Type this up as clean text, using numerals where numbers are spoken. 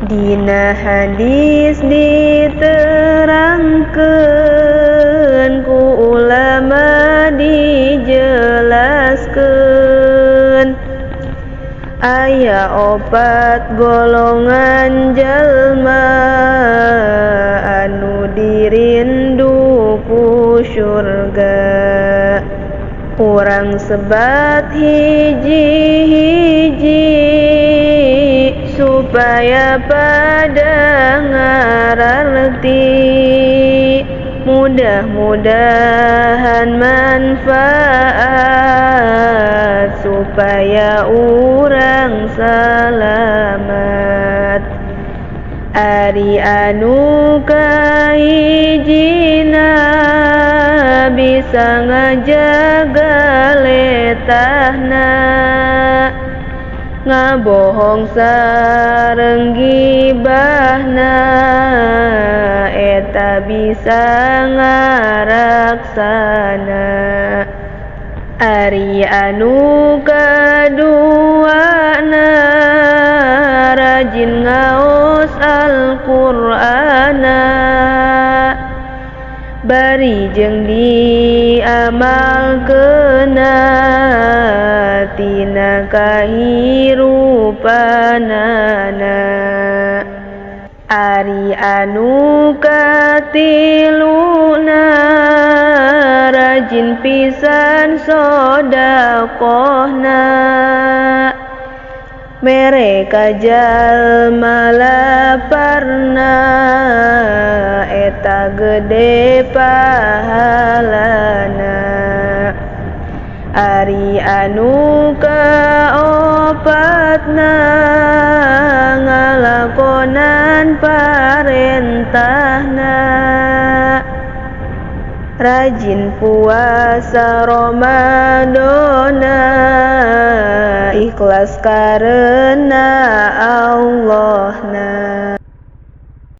Dina hadis diterangkeun ku ulama dijelaskeun aya 4 golongan jalma anu dirindu ku syurga. Urang sebat hiji-hiji supaya pada ngararti, mudah-mudahan manfaat supaya urang salamat. Ari anu kahijina bisa ngajaga letahna, ngabohong sareng gibahna eta bisa ngaraksana. Ari anu kaduana rajin ngaos Al-Qur'ana, bari jeung diamalkeunna tina kahirupanana. Ari anu katiluna rajin pisan sodakohna, mereka jalma laparna eta gede pahalana. Ari anu kaopatna ngalakonan parentahna, rajin puasa Ramadana ikhlas karena Allahna.